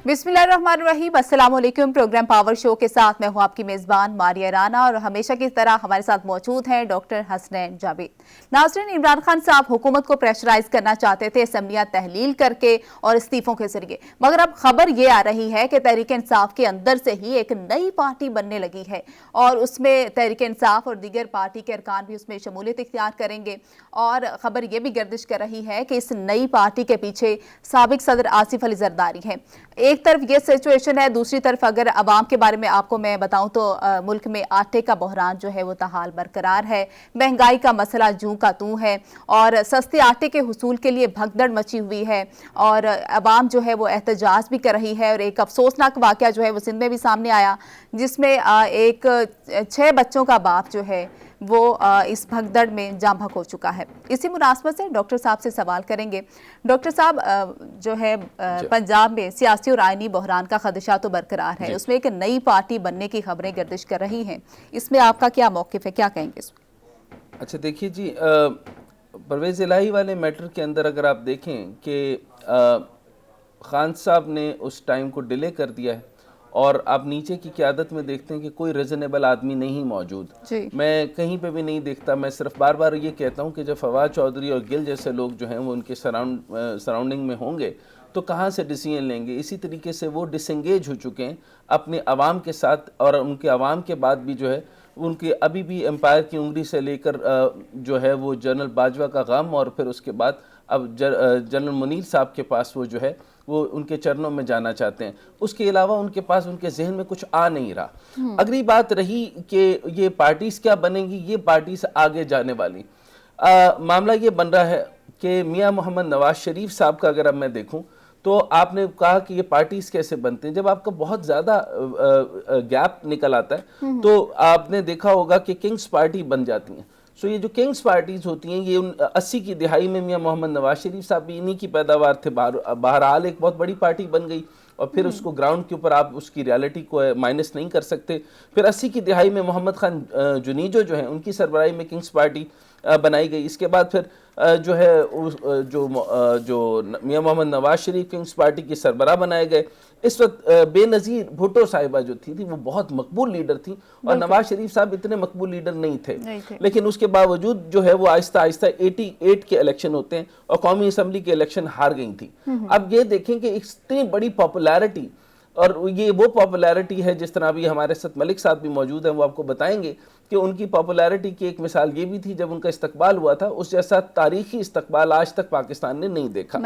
बिस्मिल्लाहिर्रहमानिर्रहीम, अस्सलाम वालेकुम। प्रोग्राम पावर शो के साथ मैं हूं आपकी मेज़बान मारिया राना और हमेशा की तरह हमारे साथ मौजूद हैं डॉक्टर हसनैन जावेद। नाज़रीन, इमरान खान साहब हुकूमत को प्रेशराइज करना चाहते थे असम्बलियां तहलील करके और इस्तीफों के जरिए, मगर अब खबर ये आ रही है कि तहरीक इंसाफ के अंदर से ही एक नई पार्टी बनने लगी है और उसमें तहरीक इंसाफ और दीगर पार्टी के अरकान भी उसमें शमूलियत इख्तियार करेंगे। और खबर यह भी गर्दिश कर रही है कि इस नई पार्टी के पीछे साबिक सदर आसिफ अली जरदारी हैं। एक तरफ ये सिचुएशन है, दूसरी तरफ अगर अवाम के बारे में आपको मैं बताऊं तो मुल्क में आटे का बहरान जो है वो ताहाल बरकरार है, महंगाई का मसला जूं का तूं है और सस्ते आटे के हुसूल के लिए भगदड़ मची हुई है और अवाम जो है वो एहतजाज भी कर रही है। और एक अफसोसनाक वाकया जो है वो सिंध में भी सामने आया, जिसमें एक 6 बच्चों का बाप जो है वो इस भगदड़ में जाँ भक हो चुका है। इसी मुनासबत से डॉक्टर साहब से सवाल करेंगे। डॉक्टर साहब, जो है पंजाब में सियासी और आइनी बहरान का खदशा तो बरकरार है, उसमें एक नई पार्टी बनने की खबरें गर्दिश कर रही हैं, इसमें आपका क्या मौक़िफ़ है, क्या कहेंगे इसमें? अच्छा देखिए जी, परवेज़ इलाही वाले मैटर के अंदर अगर आप देखें कि खान साहब ने उस टाइम को डिले कर दिया है और आप नीचे की क़यादत में देखते हैं कि कोई रीज़नेबल आदमी नहीं मौजूद। मैं कहीं पे भी नहीं देखता। मैं सिर्फ बार बार ये कहता हूँ कि जब फवाद चौधरी और गिल जैसे लोग जो हैं वो उनके सराउंडिंग में होंगे तो कहाँ से डिसीजन लेंगे। इसी तरीके से वो डिसंगेज हो चुके हैं अपने अवाम के साथ और उनके अवाम के बाद भी जो है उनके अभी भी एम्पायर की उंगली से लेकर जो है वो जनरल बाजवा का गम और फिर उसके बाद अब जनरल मुनीर साहब के पास वो जो है वो उनके चरणों में जाना चाहते हैं। उसके अलावा उनके पास उनके जहन में कुछ आ नहीं रहा। अगली बात रही कि ये पार्टीज़ क्या बनेंगी, ये पार्टीज़ आगे जाने वाली। मामला ये बन रहा है कि मियाँ मोहम्मद नवाज शरीफ साहब का अगर अब मैं देखूं तो आपने कहा कि ये पार्टीज़ कैसे बनते हैं। जब आपका बहुत ज़्यादा गैप निकल आता है तो आपने देखा होगा कि किंग्स पार्टी बन जाती हैं। सो ये जो किंग्स पार्टीज़ होती हैं ये 80 की दिहाई में मियाँ मोहम्मद नवाज शरीफ साहब भी इन्हीं की पैदावार थे। बहरहाल एक बहुत बड़ी पार्टी बन गई और फिर उसको ग्राउंड के ऊपर आप उसकी रियलिटी को माइनस नहीं कर सकते। फिर 80 की दिहाई में मोहम्मद खान जुनीजो जो हैं उनकी सरबराही में किंग्स पार्टी बनाई गई। इसके बाद फिर जो है जो मियाँ मोहम्मद नवाज शरीफ किंग्स पार्टी की सरबराह बनाए गए। इस वक्त बेनज़ीर भुट्टो साहिबा जो थी वो बहुत मकबूल लीडर थी और नवाज शरीफ साहब इतने मकबूल लीडर नहीं थे। लेकिन उसके बावजूद जो है वो आहिस्ता आहिस्ता 88 के इलेक्शन होते हैं और कौमी असम्बली के इलेक्शन हार गई थी। अब ये देखें कि इतनी बड़ी पॉपुलैरिटी, और ये वो पॉपुलैरिटी है जिस तरह अभी हमारे साथ मलिक साहब भी मौजूद हैं, वो आपको बताएंगे कि उनकी पॉपुलैरिटी की एक मिसाल ये भी थी जब उनका इस्तकबाल हुआ था, उस जैसा तारीखी इस्तकबाल आज तक पाकिस्तान ने नहीं देखा।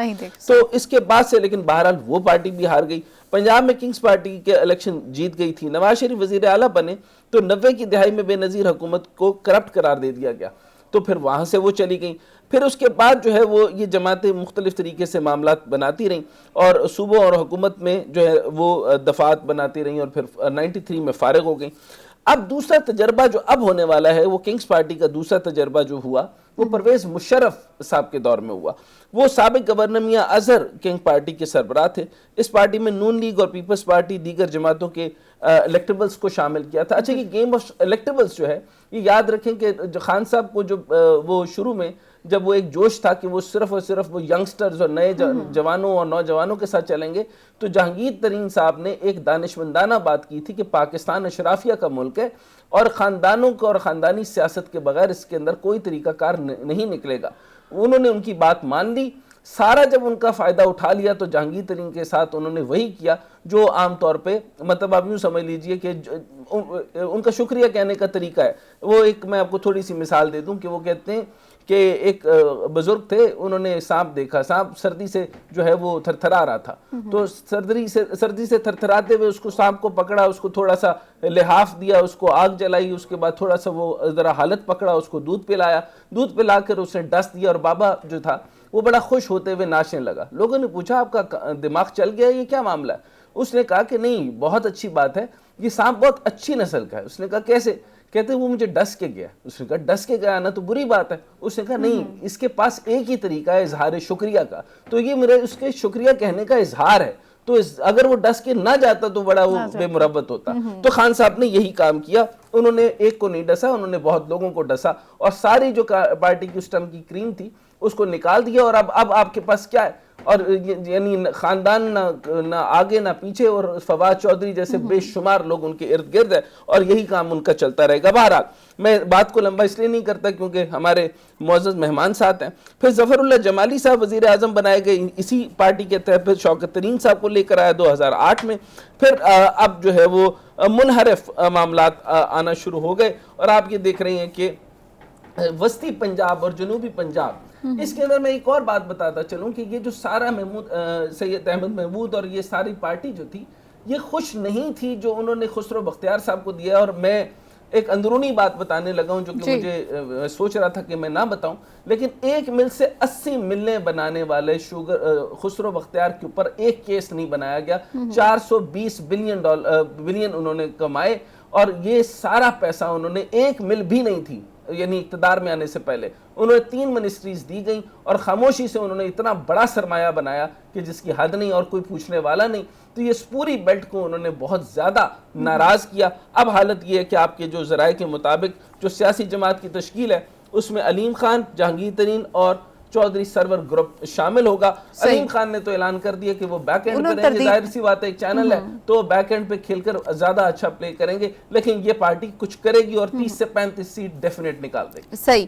तो इसके बाद से लेकिन बहरहाल वो पार्टी भी हार गई। पंजाब में किंग्स पार्टी के इलेक्शन जीत गई थी। नवाज शरीफ वजीर आला बने तो 90 की दिहाई में बेनज़ीर हुकूमत को करप्ट करार दे दिया गया, तो फिर वहाँ से वो चली गई। फिर उसके बाद जो है वो ये जमातें मुख्तलिफ तरीके से मामला बनाती रहीं और सूबों और हुकूमत में जो है वो दफात बनाती रहीं और फिर 93 में फारिग हो गई। अब दूसरा तजर्बा जो अब होने वाला है वो किंग्स पार्टी का दूसरा तजर्बा जो हुआ वो परवेज़ मुशर्रफ साहब के दौर में हुआ। वो साबिक गवर्नर मियाँ अजहर किंग पार्टी के सरबराह थे। इस पार्टी में नून लीग और पीपल्स पार्टी दीगर जमातों के इलेक्टेबल्स को शामिल किया था। अच्छा, ये गेम ऑफ इलेक्टेबल्स जो है ये याद रखें कि जो खान साहब को जो वो शुरू में जब वो एक जोश था कि वो सिर्फ और सिर्फ वो यंगस्टर्स और नए जवानों और नौजवानों के साथ चलेंगे, तो जहांगीर तरीन साहब ने एक दानिशमंदाना बात की थी कि पाकिस्तान अशराफिया का मुल्क है और ख़ानदानों को और ख़ानदानी सियासत के बगैर इसके अंदर कोई तरीक़ाकार नहीं निकलेगा। उन्होंने उनकी बात मान ली। सारा जब उनका फ़ायदा उठा लिया तो जहांगीर तरीन के साथ उन्होंने वही किया जो आम तौर पे, मतलब आप यूँ समझ लीजिए कि उनका शुक्रिया कहने का तरीका है वो। एक मैं आपको थोड़ी सी मिसाल दे दूं कि वो कहते हैं कि एक बुजुर्ग थे, उन्होंने सांप देखा। सांप सर्दी से जो है वो थरथरा रहा था, तो सर्दी से थरथराते हुए उसको सांप को पकड़ा, उसको थोड़ा सा लिहाफ दिया, उसको आग जलाई, उसके बाद थोड़ा सा वो ज़रा हालत पकड़ा, उसको दूध पिलाया, दूध पिलाकर उसे डस दिया और बाबा जो था वो बड़ा खुश होते हुए नाचने लगा। लोगों ने पूछा आपका दिमाग चल गया, ये क्या मामला है? उसने कहा कि नहीं, बहुत अच्छी बात है, ये सांप बहुत अच्छी नस्ल का है। उसने कहा कैसे? कहते वो मुझे डस के गया। उसने कहा डस के गया ना तो बुरी बात है। उसने कहा नहीं, इसके पास एक ही तरीका है इजहार शुक्रिया का, तो ये मेरे उसके शुक्रिया कहने का इजहार है। तो अगर वो डस के ना जाता तो बड़ा वो बेमुरब्बत होता। तो खान साहब ने यही काम किया, उन्होंने एक को नहीं डसा, उन्होंने बहुत लोगों को डसा और सारी जो पार्टी की उस टाइम की क्रीम थी उसको निकाल दिया। और अब आपके पास क्या है? और यानी खानदान ना आगे ना पीछे, और फवाद चौधरी जैसे बेशुमार लोग उनके इर्द गिर्द है, और यही काम उनका चलता रहेगा। बहरहाल मैं बात को लंबा इसलिए नहीं करता क्योंकि हमारे मुअज़्ज़ज़ मेहमान साथ हैं। फिर ज़फ़रुल्लाह जमाली साहब वज़ीर आज़म बनाए गए इसी पार्टी के तहत। फिर शौकत तरीन साहब को लेकर आया 2008 में। फिर अब जो है वो मुनहरफ मामलात आना शुरू हो गए, और आप ये देख रहे हैं कि वस्ती पंजाब और जनूबी पंजाब, इसके अंदर मैं एक और बात बताता चलूं कि ये जो सारा महमूद सैयद अहमद महमूद और ये सारी पार्टी जो थी, ये खुश नहीं थी जो उन्होंने खुसरो बख्तियार साहब को दिया। और मैं एक अंदरूनी बात बताने लगा हूं जो कि मुझे सोच रहा था कि मैं ना बताऊं, लेकिन एक मिल से 80 मिलें बनाने वाले खुसरो बख्तियार के ऊपर एक केस नहीं बनाया गया। 420 बिलियन उन्होंने कमाए, और ये सारा पैसा उन्होंने, एक मिल भी नहीं थी यानी इक़्तिदार में आने से पहले, उन्होंने 3 मिनिस्ट्रीज दी गई, और खामोशी से उन्होंने इतना बड़ा सरमाया बनाया कि जिसकी हद नहीं और कोई पूछने वाला नहीं। तो ये पूरी बेल्ट को उन्होंने बहुत ज़्यादा नाराज़ किया। अब हालत ये है कि आपके जो ज़राए के मुताबिक जो सियासी जमात की तश्कील है उसमें अलीम खान, जहांगीर तरीन और चौधरी सरवर ग्रुप शामिल होगा। अलीम खान ने तो ऐलान कर दिया कि वो बैक एंड पे रहेंगे, जाहिर सी बात है एक चैनल है तो बैक एंड पे खेलकर ज्यादा अच्छा प्ले करेंगे, लेकिन ये पार्टी कुछ करेगी और 30 से 35 सीट डेफिनेट निकाल देगी। सही।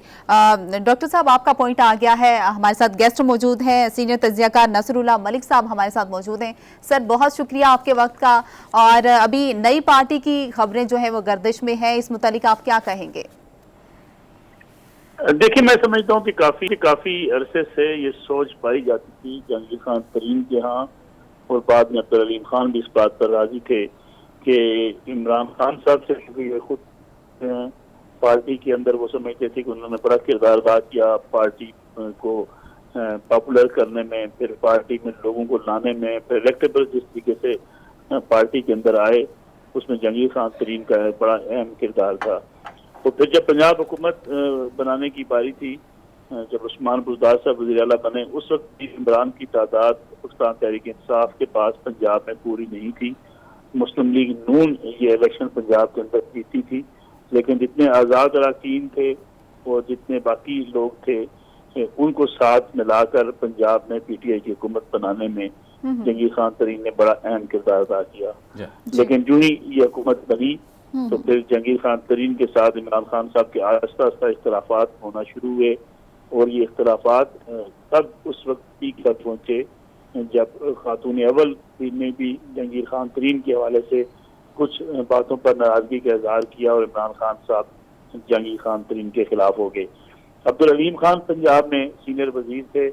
डॉक्टर साहब आपका पॉइंट आ गया है। हमारे साथ गेस्ट मौजूद हैं, सीनियर तज्जियाकार नसरुल्लाह मलिक साहब हमारे साथ मौजूद हैं। सर बहुत शुक्रिया आपके वक्त का। और अभी नई पार्टी की खबरें जो है वो गर्दिश में है, इस मुतालिक आप क्या कहेंगे? देखिए, मैं समझता हूँ कि काफी अरसे से ये सोच पाई जाती थी जहांगीर खान तरीन के यहाँ, और बाद में अब्दुल अलीम खान भी इस बात पर राजी थे कि इमरान खान साहब से, क्योंकि ये खुद पार्टी के अंदर वो समझते थे कि उन्होंने बड़ा किरदार अदा किया पार्टी को पॉपुलर करने में, फिर पार्टी में लोगों को लाने में, फिर इलेक्टेबल जिस तरीके से पार्टी के अंदर आए उसमें जहांगीर खान तरीन का बड़ा अहम किरदार था। तो फिर जब पंजाब हुकूमत बनाने की बारी थी, जब उस्मान बुज़दार साहब वज़ीर आला बने, उस वक्त इमरान की तादाद पाकिस्तान तहरीक इंसाफ के पास पंजाब में पूरी नहीं थी। मुस्लिम लीग नून ये इलेक्शन पंजाब के अंदर जीती थी, लेकिन जितने आज़ाद अरकान थे और जितने बाकी लोग थे उनको साथ मिलाकर पंजाब में PTI की हुकूमत बनाने में जहांगीर खान तरीन ने बड़ा अहम किरदार अदा किया। लेकिन जो ही ये हुकूमत बनी तो फिर जहांगीर खान तरीन के साथ इमरान खान साहब के आहिस्ता आहिस्ता इख्तलाफात होना शुरू हुए, और ये इख्तलाफात तब उस वक्त पीक पर पहुंचे जब खातून अव्वल ने भी जहांगीर खान तरीन के हवाले से कुछ बातों पर नाराजगी का इजहार किया, और इमरान खान साहब जहांगीर खान तरीन के खिलाफ हो गए। अब्दुल अलीम खान पंजाब में सीनियर वजीर थे,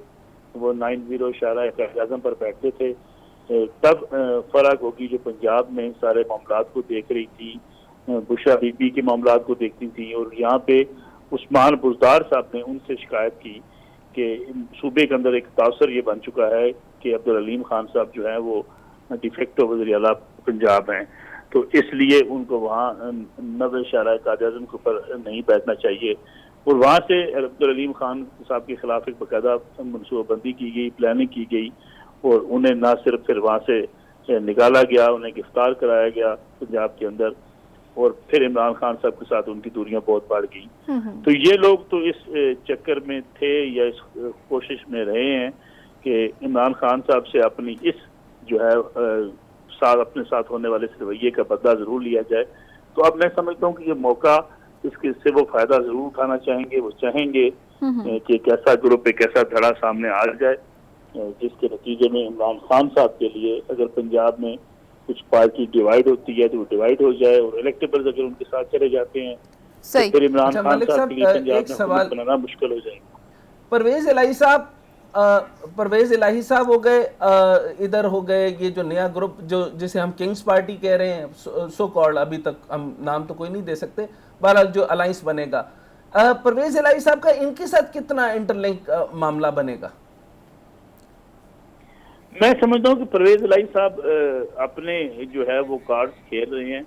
वो 90 शारा क़ायद-ए-आज़म पर बैठते थे। तब फर्क होगी जो पंजाब में सारे मामलात को देख रही थी, बुशरा बीबी के मामलात को देखती थी, और यहाँ पे उस्मान बुज़दार साहब ने उनसे शिकायत की कि सूबे के अंदर एक तासर ये बन चुका है कि अब्दुल अलीम खान साहब जो है वो डिफेक्टो वज़ीर आला पंजाब हैं, तो इसलिए उनको वहाँ 90 शारा क़ायद-ए-आज़म के ऊपर नहीं बैठना चाहिए। और वहाँ से अब्दुल अलीम खान साहब के खिलाफ एक बाकायदा मनसूबाबंदी की गई, प्लानिंग की गई, और उन्हें ना सिर्फ फिर वहाँ से निकाला गया, उन्हें गिरफ्तार कराया गया पंजाब के अंदर, और फिर इमरान खान साहब के साथ उनकी दूरियां बहुत बढ़ गई। तो ये लोग तो इस चक्कर में थे या इस कोशिश में रहे हैं कि इमरान खान साहब से अपनी इस जो है अपने साथ होने वाले इस रवैये का बदला जरूर लिया जाए। तो अब मैं समझता हूँ कि ये मौका, इसके से वो फायदा जरूर उठाना चाहेंगे। वो चाहेंगे कि एक ऐसा ग्रुप, एक ऐसा धड़ा सामने आ जाए जिसके नतीजे में इमरान खान साहब के लिए अगर पंजाब में कुछ पार्टी डिवाइड होती है तो वो डिवाइड हो जाए, और इलेक्टेबल्स अगर उनके साथ चले जाते हैं तो फिर इमरान खान साहब के लिए पंजाब में हुकूमत बनाना मुश्किल हो जाएगा। परवेज इलाही साहब हो गए, इधर हो गए ये जो नया ग्रुप जो जिसे हम किंग्स पार्टी कह रहे हैं, सो कॉल्ड, अभी तक हम नाम तो कोई नहीं दे सकते, बहरहाल जो अलायंस बनेगा, परवेज इलाही साहब का इनके साथ कितना इंटरलिंक मामला बनेगा? मैं समझता हूँ कि परवेज इलाही साहब अपने जो है वो कार्ड्स खेल रहे हैं।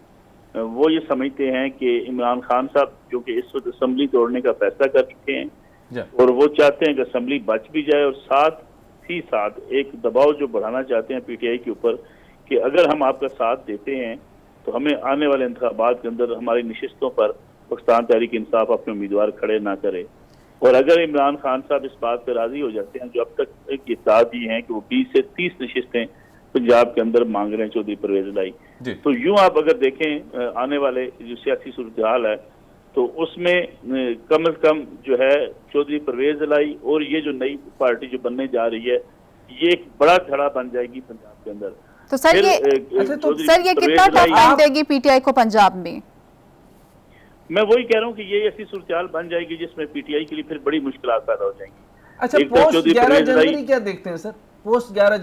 वो ये समझते हैं कि इमरान खान साहब जो कि इस वक्त असम्बली तोड़ने का फैसला कर चुके हैं, और वो चाहते हैं कि असम्बली बच भी जाए, और साथ ही साथ एक दबाव जो बढ़ाना चाहते हैं PTI के ऊपर कि अगर हम आपका साथ देते हैं तो हमें आने वाले इंतखाबात के अंदर हमारी नशिस्तों पर पाकिस्तान तहरीक इंसाफ अपने उम्मीदवार खड़े ना करे। और अगर इमरान खान साहब इस बात पर राजी हो जाते हैं, जो अब तक एक इत्तेफाक ये है कि वो 20 से 30 नशिस्तें पंजाब के अंदर मांग रहे हैं चौधरी परवेज इलाही, तो यूं आप अगर देखें आने वाले जो सियासी सूरत हाल है, तो उसमें कम से कम जो है चौधरी परवेज इलाही और ये जो नई पार्टी जो बनने जा रही है, ये एक बड़ा धड़ा बन जाएगी पंजाब के अंदर। तो सर ये कितना टफ टाइम देगी पीटीआई को पंजाब में? मैं वही कह रहा हूँ कि ये ऐसी सूरत बन जाएगी जिसमें पीटीआई के लिए फिर बड़ी मुश्किलात पैदा हो जाएंगी। अच्छा, पोस्ट 11 जनवरी क्या देखते हैं सर? पोस्ट 11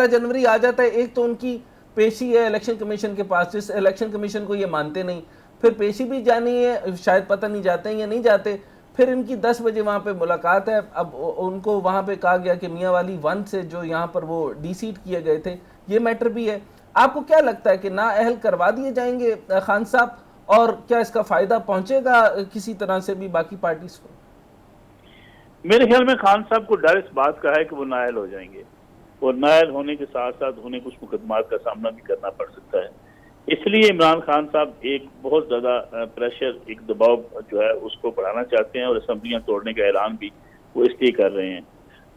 जनवरी आ जाता है, एक तो उनकी पेशी है इलेक्शन कमीशन के पास, जिस इलेक्शन कमीशन को ये मानते नहीं, फिर पेशी भी जानी है, शायद पता नहीं जाते हैं या नहीं जाते, फिर इनकी 10 बजे वहाँ पे मुलाकात है। अब उनको वहाँ पे कहा गया कि मियांवाली 1 से जो यहाँ पर वो डीसीट किए गए थे, ये मैटर भी है। आपको क्या लगता है कि नाअहल करवा दिए जाएंगे खान साहब, और क्या इसका फायदा पहुंचेगा किसी तरह से भी बाकी पार्टीज को? मेरे ख्याल में खान साहब को डर इस बात का है कि वो नाअहल हो जाएंगे, और नाअहल होने के साथ साथ उन्हें कुछ मुकदमात का सामना भी करना पड़ सकता है। इसलिए इमरान खान साहब एक बहुत ज्यादा प्रेशर, एक दबाव जो है उसको बढ़ाना चाहते हैं, और असम्बलियां तोड़ने का ऐलान भी वो इसलिए कर रहे हैं।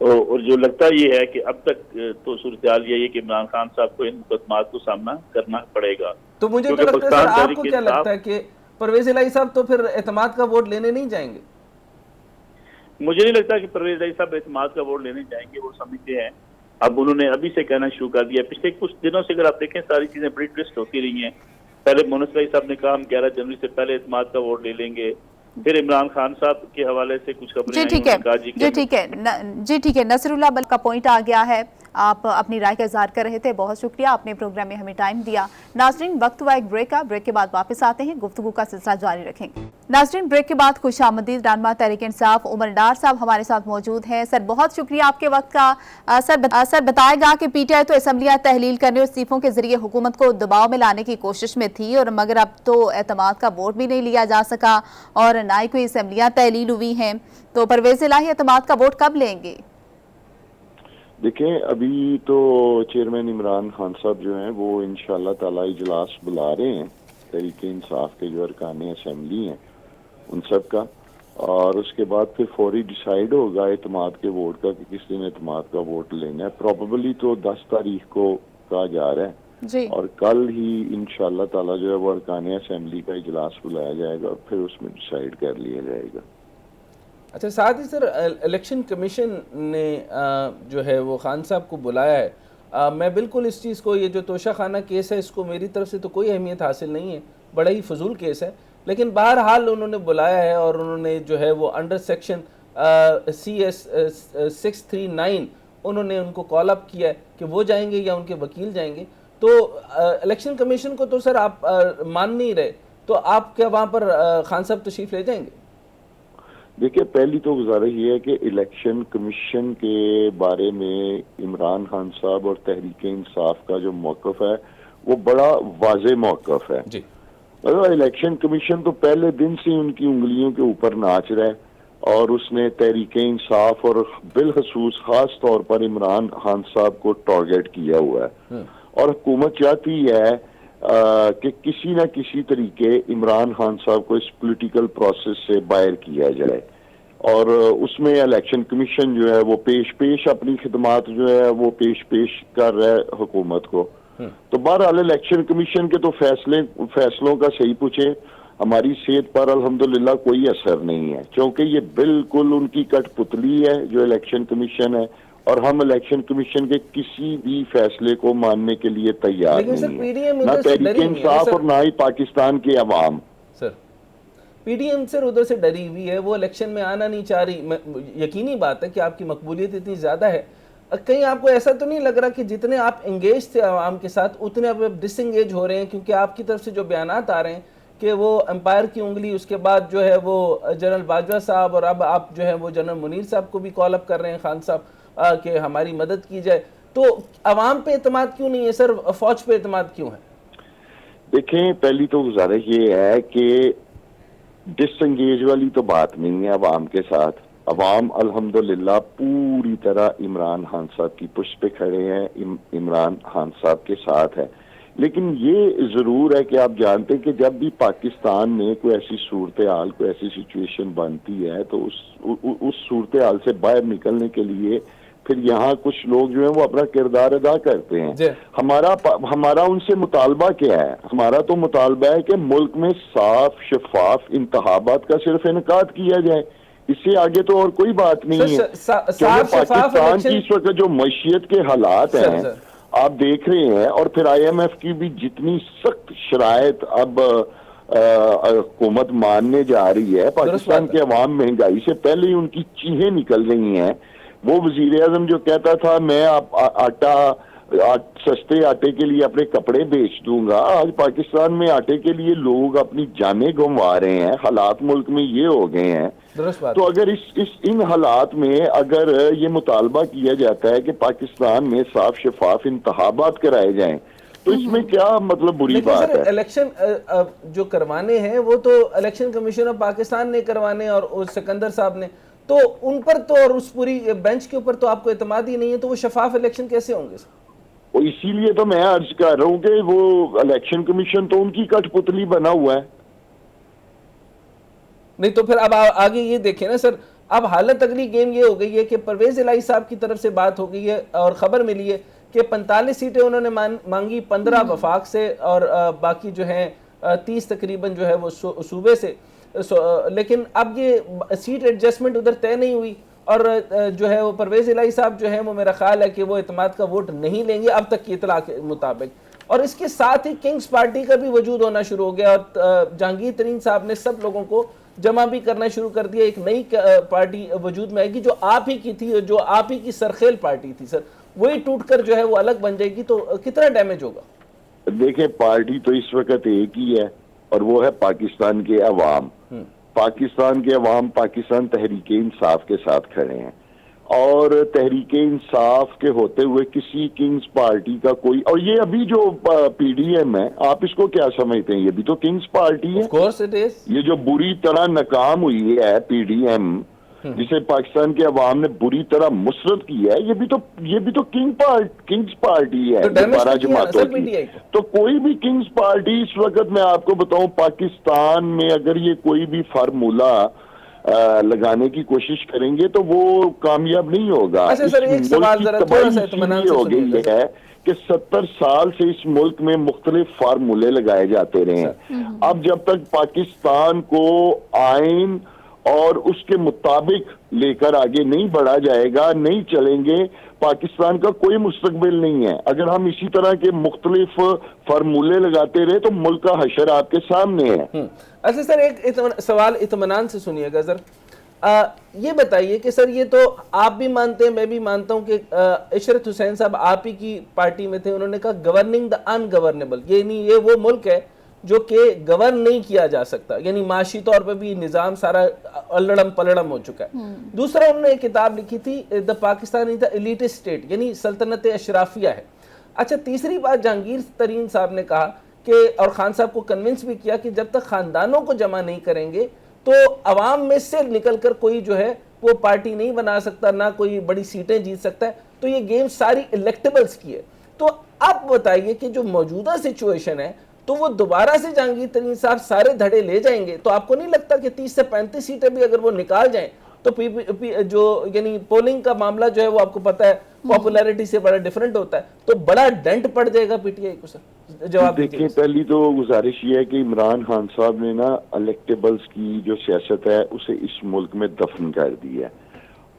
और जो लगता ये है कि अब तक तो सूरत हाल यही है कि इमरान खान साहब को इन मुकदमात को सामना करना पड़ेगा। तो मुझे तो लगता है सर, आपको क्या लगता है कि परवेज इलाही साहब तो फिर एतमाद का वोट लेने नहीं जाएंगे? मुझे नहीं लगता कि परवेज इलाही साहब एतमाद का वोट लेने जाएंगे। वो समझते हैं, अब उन्होंने अभी से कहना शुरू कर दिया। पिछले कुछ दिनों से अगर आप देखें, सारी चीजें बड़ी ट्विस्ट होती रही हैं। पहले मोहम्मद इलाही साहब ने कहा हम 11 जनवरी से पहले एतमाद का वोट ले लेंगे, फिर इमरान खान साहब के हवाले से कुछ खबरें जी ठीक है नसरुल्लाह बल का पॉइंट आ गया है। आप अपनी राय का इजहार कर रहे थे, बहुत शुक्रिया, आपने प्रोग्राम में हमें टाइम दिया। नाजरीन, वक्त हुआ एक ब्रेक का, ब्रेक के बाद वापस आते हैं, गुफ्तगू का सिलसिला जारी रखेंगे। नाजरीन, ब्रेक के बाद खुशामदीद रहनुमा तहरीक इंसाफ उमर डार साहब हमारे साथ मौजूद हैं। सर, बहुत शुक्रिया आपके वक्त का। सर बताएगा कि पीटीआई तो असम्बलियां तहलील करने और इस्तीफों के जरिए हुकूमत को दबाव में लाने की कोशिश में थी, और मगर अब तो एतमाद का वोट भी नहीं लिया जा सका और ना ही कोई असम्बलियां तहलील हुई हैं, तो परवेज इलाही एतमाद का वोट कब लेंगे? देखें, अभी तो चेयरमैन इमरान खान साहब जो हैं वो इंशाअल्लाह ताला इजलास बुला रहे हैं तहरीक इंसाफ के जो अरकान असेंबली हैं उन सब का, और उसके बाद फिर फौरी डिसाइड होगा एतमाद के वोट का कि किस दिन एतमाद का वोट लेना है। प्रोबेबली तो 10 तारीख को कहा जा रहा है जी। और कल ही इंशाअल्लाह ताला जो है वो अरकान असेंबली का इजलास बुलाया जाएगा और फिर उसमें डिसाइड कर लिया जाएगा। अच्छा, साथ ही सर इलेक्शन कमीशन ने जो है वो खान साहब को बुलाया है। मैं बिल्कुल इस चीज़ को, ये जो तोशाखाना केस है, इसको मेरी तरफ से तो कोई अहमियत हासिल नहीं है, बड़ा ही फजूल केस है, लेकिन बहरहाल उन्होंने बुलाया है और उन्होंने जो है वो अंडर सेक्शन CS 639 उन्होंने उनको कॉल अप किया है कि वो जाएंगे या उनके वकील जाएंगे। तो इलेक्शन कमीशन को तो सर आप मान नहीं रहे, तो आप क्या वहाँ पर खान साहब तशरीफ ले जाएंगे? देखिए, पहली तो गुजारिश ये है कि इलेक्शन कमीशन के बारे में इमरान खान साहब और तहरीक इंसाफ का जो मौक़िफ़ है वो बड़ा वाज़े मौक़िफ़ है जी। मतलब इलेक्शन कमीशन तो पहले दिन से उनकी उंगलियों के ऊपर नाच रहा है, और उसने तहरीक इंसाफ और बिलखसूस खास तौर पर इमरान खान साहब को टारगेट किया हुआ है, और हुकूमत चाहती है कि किसी न किसी तरीके इमरान खान साहब को इस पॉलिटिकल प्रोसेस से बाहर किया जाए, और उसमें इलेक्शन कमीशन जो है वो पेश अपनी खिदमात जो है वो पेश कर रहा है हुकूमत को। तो बहरहाल इलेक्शन कमीशन के तो फैसलों का सही पूछे, हमारी सेहत पर अल्हम्दुलिल्लाह कोई असर नहीं है, क्योंकि ये बिल्कुल उनकी कठपुतली है जो इलेक्शन कमीशन है, और हम इलेक्शन कमीशन के किसी भी फैसले को मानने के लिए तैयार नहीं है, ना तहरीक इंसाफ और ना ही पाकिस्तान के अवाम। सर, पीडीएम सर उधर से डरी हुई है, वो इलेक्शन में आना नहीं चाह रही। यकीनी बात है कि आपकी मकबूलियत इतनी ज़्यादा है, कहीं आपको ऐसा तो नहीं लग रहा कि जितने आप इंगेज थे आवाम के साथ उतने आप डिसंगेज हो रहे हैं? क्योंकि आपकी तरफ से जो बयानात आ रहे हैं कि वो एम्पायर की उंगली, उसके बाद जो है वो जनरल बाजवा साहब, और अब आप जो है वो जनरल मुनीर साहब को भी कॉल अप कर रहे हैं खान साहब कि हमारी मदद की जाए, तो अवाम पे एतमाद क्यों नहीं है सर, फौज पे एतमाद क्यों है? देखें, पहली तो गुजारिश ये है कि डिसंगेज वाली तो बात नहीं है अवाम के साथ। अवाम अल्हम्दुलिल्लाह पूरी तरह इमरान खान साहब की पुष्ट पे खड़े हैं, इमरान खान साहब के साथ है। लेकिन ये जरूर है कि आप जानते हैं कि जब भी पाकिस्तान में कोई ऐसी सूरत हाल, कोई ऐसी सिचुएशन बनती है, तो उस सूरत हाल से बाहर निकलने के लिए फिर यहाँ कुछ लोग जो है वो अपना किरदार अदा करते हैं। हमारा उनसे मुतालबा क्या है? हमारा तो मुतालबा है कि मुल्क में साफ शफाफ इंतखाबात का सिर्फ इनकाद किया जाए, इससे आगे तो और कोई बात नहीं है। पाकिस्तान की इस वक्त जो मईशत के हालात हैं आप देख रहे हैं, और फिर IMF की भी जितनी सख्त शराइत अब हुकूमत मानने जा रही है, पाकिस्तान के अवाम महंगाई से पहले ही उनकी चीखें निकल रही हैं। वो वजीर आजम जो कहता था मैं सस्ते आटे के लिए अपने कपड़े बेच दूंगा, आज पाकिस्तान में आटे के लिए लोग अपनी जानें गंवा रहे हैं। हालात मुल्क में ये हो गए हैं। तो अगर इन हालात में अगर ये मुतालबा किया जाता है कि पाकिस्तान में साफ शफाफ इंतखाबात कराए जाएं, तो इसमें क्या मतलब बुरी बात है? इलेक्शन जो करवाने हैं वो तो इलेक्शन कमीशन ऑफ पाकिस्तान ने करवाने, और सिकंदर साहब ने, तो उन पर तो और उस पूरी बेंच के ऊपर तो आपको एतमाद ही नहीं है, तो वो शफाफ इलेक्शन कैसे होंगे? इसीलिए तो मैं अर्ज कर रहा हूँ कि वो इलेक्शन कमीशन तो उनकी कठपुतली बना हुआ है। नहीं तो फिर अब आगे ये देखें ना सर, अब हालत अगली गेम ये हो गई है कि परवेज इलाही साहब की तरफ से बात हो गई है और खबर मिली है कि 45 सीटें उन्होंने मांगी, 15 वफाक से और बाकी जो है 30 तकरीबन जो है वो सूबे से। लेकिन अब ये सीट एडजस्टमेंट उधर तय नहीं हुई, और जो है वो परवेज इलाही साहब जो है वो मेरा ख्याल है कि वो इत्मीनान का वोट नहीं लेंगे अब तक की इतला के मुताबिक। और इसके साथ ही किंग्स पार्टी का भी वजूद होना शुरू हो गया, और जहांगीर तरीन साहब ने सब लोगों को जमा भी करना शुरू कर दिया। एक नई पार्टी वजूद में आएगी जो आप ही की थी, जो आप ही की सरखेल पार्टी थी सर, वही टूटकर जो है वो अलग बन जाएगी, तो कितना डैमेज होगा? देखिए, पार्टी तो इस वक्त एक ही है और वो है पाकिस्तान के अवाम। पाकिस्तान के अवाम पाकिस्तान तहरीक इंसाफ के साथ खड़े हैं, और तहरीक इंसाफ के होते हुए किसी किंग्स पार्टी का कोई, और ये अभी जो PDM है, आप इसको क्या समझते हैं? ये भी तो किंग्स पार्टी है। Of course it is. ये जो बुरी तरह नाकाम हुई है PDM, जिसे पाकिस्तान के अवाम ने बुरी तरह मुसरत की है, ये भी तो किंग्स पार्टी है, 12 जमातों की। तो कोई भी किंग्स पार्टी इस वक्त मैं आपको बताऊं पाकिस्तान में अगर ये कोई भी फार्मूला लगाने की कोशिश करेंगे तो वो कामयाब नहीं होगा। अच्छा सर, एक सवाल जरा थोड़ा सा इत्मीनान से हो गई है कि 70 साल से इस मुल्क में मुख्तलिफ फार्मूले लगाए जाते रहे हैं। अब जब तक पाकिस्तान को आइन और उसके मुताबिक लेकर आगे नहीं बढ़ा जाएगा, नहीं चलेंगे, पाकिस्तान का कोई मुस्तकबिल नहीं है। अगर हम इसी तरह के मुख्तलिफ फार्मूले लगाते रहे तो मुल्क का हशर आपके सामने है। अच्छा सर, एक सवाल इत्मीनान से सुनिएगा सर, ये बताइए कि सर ये तो आप भी मानते हैं, मैं भी मानता हूं कि इशरत हुसैन साहब आप ही की पार्टी में थे, उन्होंने कहा गवर्निंग द अनगवर्नेबल, ये नहीं, ये वो मुल्क है जो कि गवर्न नहीं किया जा सकता, यानी माशी तौर पे भी निज़ाम सारा अल्लड़म पलड़म हो चुका है। दूसरा उन्होंने एक किताब लिखी थी the Pakistan is the elite state, यानी सल्तनत अशराफिया है। अच्छा, तीसरी बात जहांगीर तरीन साहब ने कहा कि, और खान साहब को कन्विंस भी किया कि जब तक खानदानों को जमा नहीं करेंगे तो अवाम में से निकलकर कोई जो है वो पार्टी नहीं बना सकता, ना कोई बड़ी सीटें जीत सकता है, तो ये गेम सारी इलेक्टेबल्स की है। तो आप बताइए कि जो मौजूदा सिचुएशन है तो वो दोबारा से जहांगीर तरीन साहब सारे धड़े ले जाएंगे, तो आपको नहीं लगता कि 30 से 35 सीटें भी अगर वो निकाल जाएं तो जो यानी पोलिंग का मामला जो है वो आपको पता है पॉपुलैरिटी से बड़ा डिफरेंट होता है, तो बड़ा डेंट पड़ जाएगा PTI को? सर जवाब देखिए, पहली तो गुजारिश ये है कि इमरान खान साहब ने ना इलेक्टेबल्स की जो सियासत है उसे इस मुल्क में दफन कर दी है।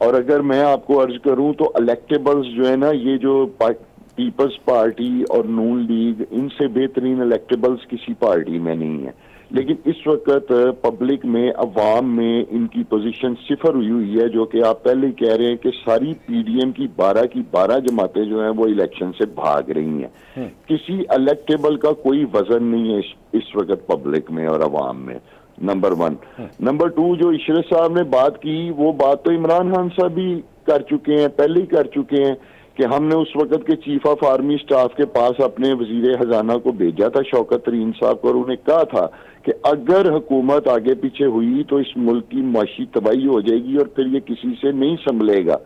और अगर मैं आपको अर्ज करूं तो इलेक्टेबल्स जो है ना, ये जो पीपल्स पार्टी और नून लीग, इनसे बेहतरीन इलेक्टेबल्स किसी पार्टी में नहीं है। लेकिन इस वक्त पब्लिक में, अवाम में इनकी पोजीशन सिफर हुई है, जो कि आप पहले ही कह रहे हैं कि सारी PDM की 12 जमातें जो हैं वो इलेक्शन से भाग रही हैं। किसी इलेक्टेबल का कोई वजन नहीं है इस वक्त पब्लिक में और अवाम में, नंबर 1। नंबर 2, जो इशरत साहब ने बात की, वो बात तो इमरान खान साहब भी कर चुके हैं, पहले ही कर चुके हैं कि हमने उस वक्त के चीफ ऑफ आर्मी स्टाफ के पास अपने वजीर खजाना को भेजा था, शौकत तरीन साहब को, और उन्हें कहा था कि अगर हुकूमत आगे पीछे हुई तो इस मुल्क की माशी तबाही हो जाएगी और फिर ये किसी से नहीं संभलेगा।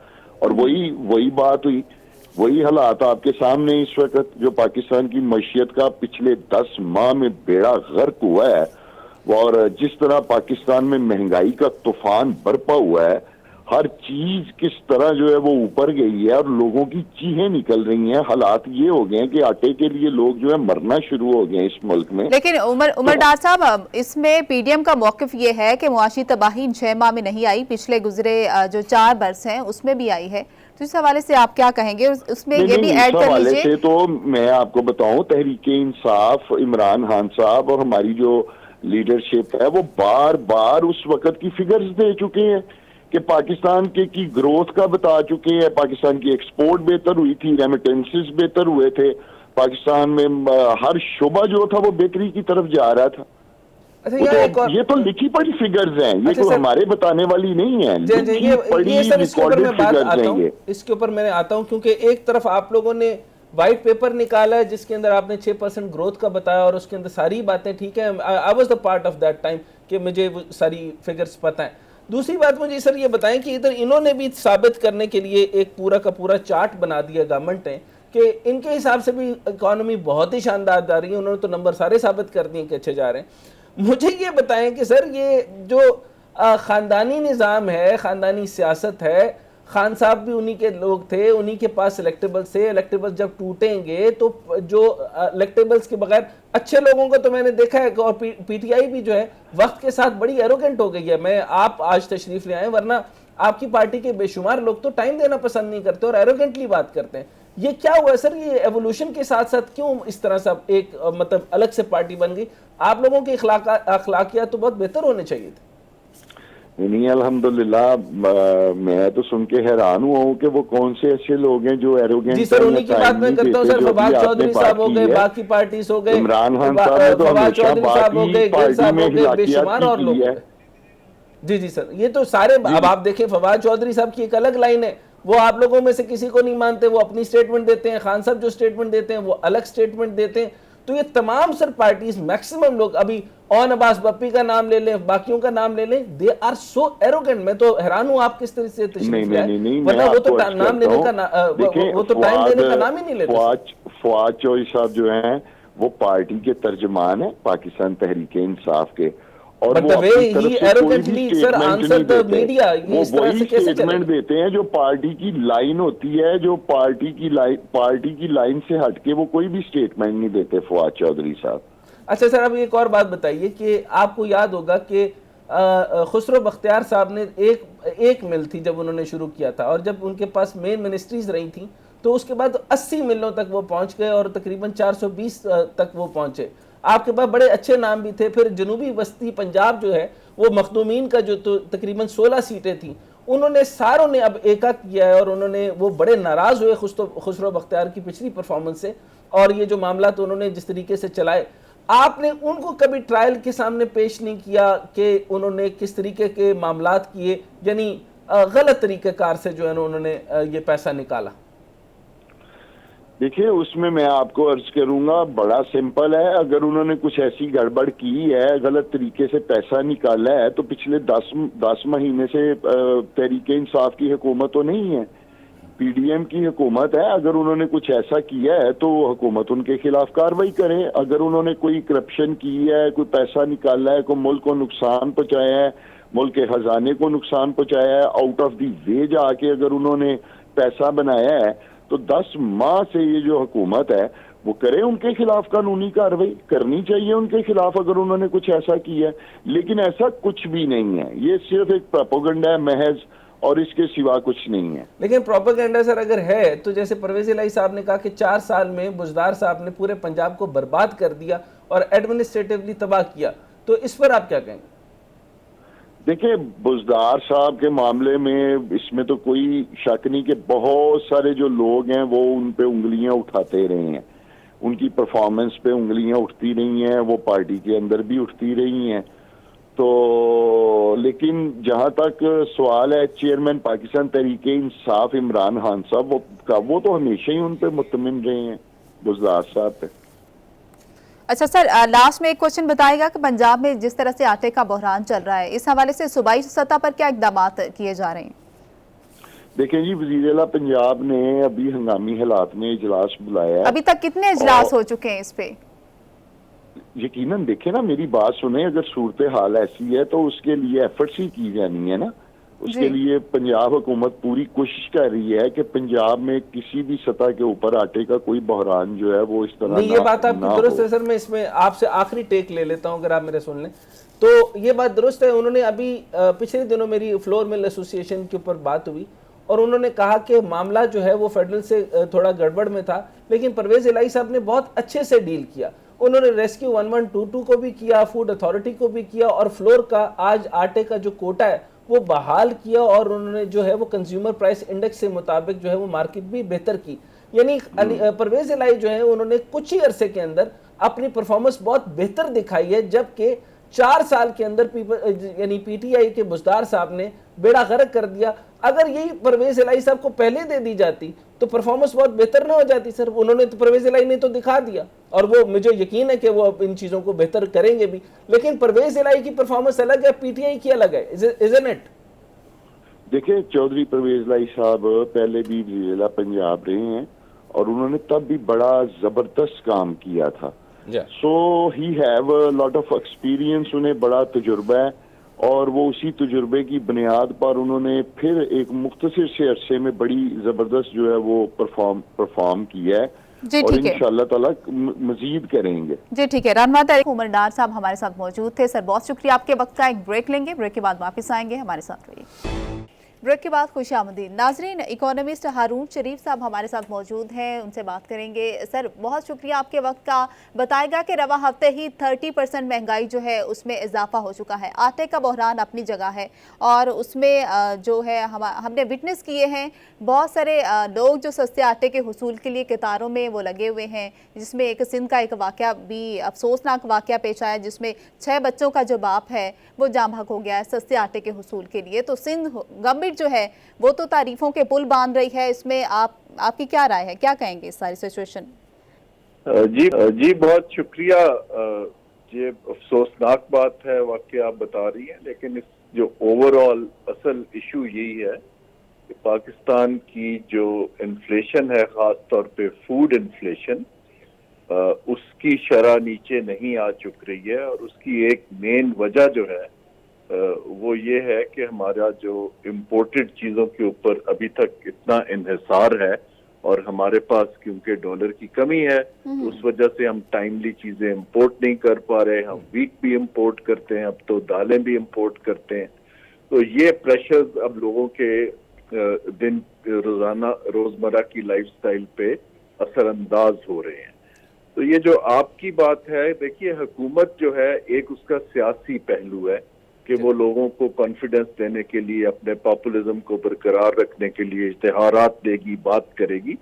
और वही बात हुई वही हालात आपके सामने इस वक्त जो पाकिस्तान की मईशत का पिछले 10 माह में बेड़ा गर्क हुआ है, और जिस तरह पाकिस्तान में महंगाई का तूफान बरपा हुआ है, हर चीज किस तरह जो है वो ऊपर गई है और लोगों की चीखें निकल रही हैं। हालात ये हो गए हैं कि आटे के लिए लोग जो है मरना शुरू हो गए हैं इस मुल्क में। लेकिन उमर डार साहब, इसमें पीडीएम का मौकिफ ये है कि मुआशी तबाही 6 माह में नहीं आई, पिछले गुजरे जो 4 बरस हैं उसमें भी आई है। तो इस हवाले से आप क्या कहेंगे? उसमें ये भी ऐड कर लीजिए। से तो मैं आपको बताऊं, तहरीके इंसाफ, इमरान खान साहब और हमारी जो लीडरशिप है वो बार बार उस वक्त की फिगर्स दे चुके हैं कि पाकिस्तान की ग्रोथ का बता चुके हैं। पाकिस्तान की एक्सपोर्ट बेहतर हुई थी, रेमिटेंसेस बेहतर हुए थे, पाकिस्तान में हर शोबा जो था वो बेहतरी की तरफ जा रहा था। अच्छा, ये तो लिखी पढ़ी फिगर्स हैं, ये तो हमारे बताने वाली नहीं है। इसके ऊपर मैं आता हूं क्योंकि एक तरफ आप लोगों ने व्हाइट पेपर निकाला है जिसके अंदर आपने 6% ग्रोथ का बताया और उसके अंदर सारी बातें ठीक है। I was the part of that time कि मुझे वो सारी फिगर्स पता है। दूसरी बात मुझे सर ये बताएं कि इधर इन्होंने भी साबित करने के लिए एक पूरा का पूरा चार्ट बना दिया गवर्नमेंट ने कि इनके हिसाब से भी इकोनॉमी बहुत ही शानदार जा रही है। उन्होंने तो नंबर सारे साबित कर दिए कि अच्छे जा रहे हैं। मुझे ये बताएं कि सर ये जो ख़ानदानी निज़ाम है, ख़ानदानी सियासत है, खान साहब भी उन्हीं के लोग थे, उन्हीं के पास इलेक्टेबल्स थे। इलेक्टेबल्स जब टूटेंगे तो जो इलेक्टेबल्स के बगैर अच्छे लोगों को तो मैंने देखा है, और पीटीआई भी जो है वक्त के साथ बड़ी एरोगेंट हो गई है। मैं आप आज तशरीफ ले आए, वरना आपकी पार्टी के बेशुमार लोग तो टाइम देना पसंद नहीं करते और एरोगेंटली बात करते हैं। ये क्या हुआ सर? ये एवोल्यूशन के साथ साथ क्यों इस तरह से एक मतलब अलग से पार्टी बन गई? आप लोगों की अखलाकियात तो बहुत बेहतर होने चाहिए थे। नहीं, अल्हम्दुलिल्लाह, मैं तो सुन के हैरान हुआ हूँ कि वो कौन से ऐसे लोग हैं जो एरोगेंट। जी सर, उन्हीं की बात मैं करता हूँ सर। फवाद चौधरी साहब हो गए, बाकी पार्टीज हो गए, इमरान खान साहब ने तो हमेशा बाकी पार्टी में बेशुमार और लोग। जी जी सर, ये तो सारे। अब आप देखें, फवाद चौधरी साहब की एक अलग लाइन है, वो आप लोगों में से किसी को नहीं मानते, वो अपनी स्टेटमेंट देते हैं। खान साहब जो स्टेटमेंट देते हैं वो अलग स्टेटमेंट देते हैं। तो ये तमाम सर पार्टीज, मैक्सिमम लोग, अभी ऑन अब्बास बप्पी का नाम ले लें, बाकियों का नाम ले लें, दे आर सो एरोगेंट। मैं तो हैरान हूं आप किस तरह से तशरीफ ले आए, वरना वो तो नाम लेने का वो तो टाइम देने का नाम ही नहीं लेते। फवाद चौधरी साहब जो हैं वो पार्टी के तर्जमान है पाकिस्तान तहरीके इंसाफ के, और वो स्टेटमेंट देते हैं जो पार्टी की लाइन होती है, जो पार्टी की लाइन से हटके वो कोई भी स्टेटमेंट नहीं देते फवाद चौधरी साहब। अच्छा सर, अब एक और बात बताइए कि आपको याद होगा कि खुसरो बख्तियार साहब ने एक मिल थी जब उन्होंने शुरू किया था, और जब उनके पास मेन मिनिस्ट्रीज रही थी तो उसके बाद 80 मिलों तक वो पहुंच गए और तकरीबन 420 तक वो पहुंचे। आपके पास बड़े अच्छे नाम भी थे। फिर जनूबी वस्ती पंजाब जो है वो मखदूमीन का जो तो तकरीबन 16 सीटें थी, उन्होंने सारों ने अब एका किया है और उन्होंने वो बड़े नाराज हुए खुसरो बख्तियार की पिछली परफॉर्मेंस से, और ये जो मामला तो उन्होंने जिस तरीके से चलाए, आपने उनको कभी ट्रायल के सामने पेश नहीं किया कि उन्होंने किस तरीके के मामलात किए, यानी गलत तरीक़ेकार से जो है उन्होंने ये पैसा निकाला? देखिए, उसमें मैं आपको अर्ज करूंगा, बड़ा सिंपल है। अगर उन्होंने कुछ ऐसी गड़बड़ की है, गलत तरीके से पैसा निकाला है, तो पिछले 10 महीने से तहरीके इंसाफ की हुकूमत तो नहीं है, पीडीएम की हुकूमत है। अगर उन्होंने कुछ ऐसा किया है तो हुकूमत उनके खिलाफ कार्रवाई करे। अगर उन्होंने कोई करप्शन की है, कोई पैसा निकाला है, कोई मुल्क को नुकसान पहुंचाया है, मुल्क के खजाने को नुकसान पहुंचाया है, आउट ऑफ दी वे जाके अगर उन्होंने पैसा बनाया है, तो 10 माह से ये जो हुकूमत है वो करे, उनके खिलाफ कानूनी कार्रवाई करनी चाहिए उनके खिलाफ अगर उन्होंने कुछ ऐसा किया है। लेकिन ऐसा कुछ भी नहीं है, ये सिर्फ एक प्रोपेगेंडा है महज, और इसके सिवा कुछ नहीं है। लेकिन प्रोपेगेंडा सर अगर है तो जैसे परवेज इलाही साहब ने कहा कि 4 साल में बुजदार साहब ने पूरे पंजाब को बर्बाद कर दिया और एडमिनिस्ट्रेटिवली तबाह किया, तो इस पर आप क्या कहेंगे? देखिए, बुजदार साहब के मामले में इसमें तो कोई शक नहीं कि बहुत सारे जो लोग हैं वो उन पे उंगलियां उठाते रहे हैं, उनकी परफॉर्मेंस पे उंगलियां उठती रही हैं, वो पार्टी के अंदर भी उठती रही हैं। तो लेकिन जहां तक सवाल है चेयरमैन पाकिस्तान तहरीके इंसाफ इमरान खान साहब वो तो हमेशा ही उन पे मुतमिन रहे हैं, बुजदार साहब पे। अच्छा सर, लास्ट में एक क्वेश्चन बताएगा कि पंजाब में जिस तरह से आटे का बहरान चल रहा है, इस हवाले से सूबाई सतह पर क्या इकदाम किए जा रहे हैं? देखें जी, वज़ीर-ए-आला पंजाब ने अभी हंगामी हालात में इजलास बुलाया है। अभी तक कितने इजलास हो चुके हैं इस पे? यकीनन देखें ना, मेरी बात सुने, अगर सूरत हाल ऐसी है तो उसके लिए एफर्ट्स ही की जानी है ना। उसके लिए पंजाब हुकूमत पूरी कोशिश कर रही है कि पंजाब में किसी भी सतह के ऊपर आटे का कोई बहरान जो है वो इस तरह नहीं, ये बात आपकी दुरुस्त है सर। मैं इसमें आपसे आखिरी टेक ले लेता हूं, अगर आप मेरे सुन लें तो ये बात दुरुस्त है। उन्होंने अभी पिछले दिनों मेरी फ्लोर मिल एसोसिएशन के ऊपर बात हुई और उन्होंने कहा कि मामला जो है वो फेडरल से थोड़ा गड़बड़ में था, लेकिन परवेज इलाही साहब ने बहुत अच्छे से डील किया। उन्होंने रेस्क्यू 1122 को भी किया, फूड अथॉरिटी को भी किया और फ्लोर का आज आटे का जो कोटा है वो बहाल किया और उन्होंने जो है वो कंज्यूमर प्राइस इंडेक्स से मुताबिक जो है वो मार्केट भी बेहतर की। यानी परवेज इलाही जो है उन्होंने कुछ ही अरसे के अंदर अपनी परफॉर्मेंस बहुत बेहतर दिखाई है, जबकि 4 साल के अंदर यानी पीटीआई के बुजदार साहब ने बेड़ा गर्क कर दिया। अगर यही परवेज इलाही साहब को पहले दे दी जाती तो परफॉर्मेंस बहुत बेहतर ना हो जाती सर। उन्होंने तो परवेज इलाही ने तो दिखा दिया और वो मुझे यकीन है कि वो अब इन चीजों को बेहतर करेंगे भी, लेकिन परवेज इलाही की परफॉर्मेंस अलग है, पीटीआई की अलग है, इज़न्ट इट? देखिए, चौधरी परवेज इलाही साहब पहले भी वज़ीर-ए-आला पंजाब रहे हैं और उन्होंने तब भी बड़ा जबरदस्त काम किया था। So he have a lot of experience, उन्हें बड़ा तजुर्बा है और वो उसी तजुर्बे की बुनियाद पर उन्होंने फिर एक मुख्तसर से अरसे में बड़ी जबरदस्त जो है वो परफॉर्म किया है और इंशाअल्लाह ताला मजीद करेंगे। जी ठीक है। रहनुमा तहरीक उमर डार साहब हमारे साथ मौजूद थे। सर बहुत शुक्रिया आपके वक्त का। एक ब्रेक लेंगे, ब्रेक के बाद वापस आएंगे, हमारे साथ रहिए। ब्रेक के बाद खुश आमदीद नाजरीन। इकोनॉमिस्ट हारून शरीफ साहब हमारे साथ मौजूद हैं, उनसे बात करेंगे। सर बहुत शुक्रिया आपके वक्त का। बताएगा कि रवा हफ्ते ही 30% महंगाई जो है उसमें इजाफा हो चुका है। आटे का बहरान अपनी जगह है और उसमें जो है हमने विटनेस किए हैं बहुत सारे लोग जो सस्ते आटे के हुसूल के लिए कतारों में वो लगे हुए हैं, जिसमें एक सिंध का एक वाक़या भी अफसोसनाक वाक़या पेश आया जिसमें 6 बच्चों का जो बाप है वो जाम हक हो गया है सस्ते आटे के हुसूल के लिए। तो सिंध गवर्नमेंट जो है वो तो तारीफों के पुल बांध रही है, इसमें आपकी क्या राय है, क्या कहेंगे इस सारी सिचुएशन? जी बहुत शुक्रिया। ये अफसोसनाक बात है वाकई आप बता रही हैं, लेकिन इस जो ओवरऑल असल इशू यही है कि पाकिस्तान की जो इन्फ्लेशन है, खास तौर पे फूड इन्फ्लेशन, उसकी शरह नीचे नहीं आ चुक रही है और उसकी एक मेन वजह जो है वो ये है कि हमारा जो इम्पोर्टेड चीज़ों के ऊपर अभी तक इतना इन्हिसार है और हमारे पास क्योंकि डॉलर की कमी है तो उस वजह से हम टाइमली चीज़ें इंपोर्ट नहीं कर पा रहे। हम व्हीट भी इंपोर्ट करते हैं, अब तो दालें भी इंपोर्ट करते हैं। तो ये प्रेशर्स अब लोगों के दिन रोज़मर्रा की लाइफस्टाइल पे असरअंदाज हो रहे हैं। तो ये जो आपकी बात है, देखिए हुकूमत जो है एक उसका सियासी पहलू है कि वो लोगों को कॉन्फिडेंस देने के लिए, अपने पॉपुलिज्म को बरकरार रखने के लिए इश्तिहारात देगी, बात करेगी,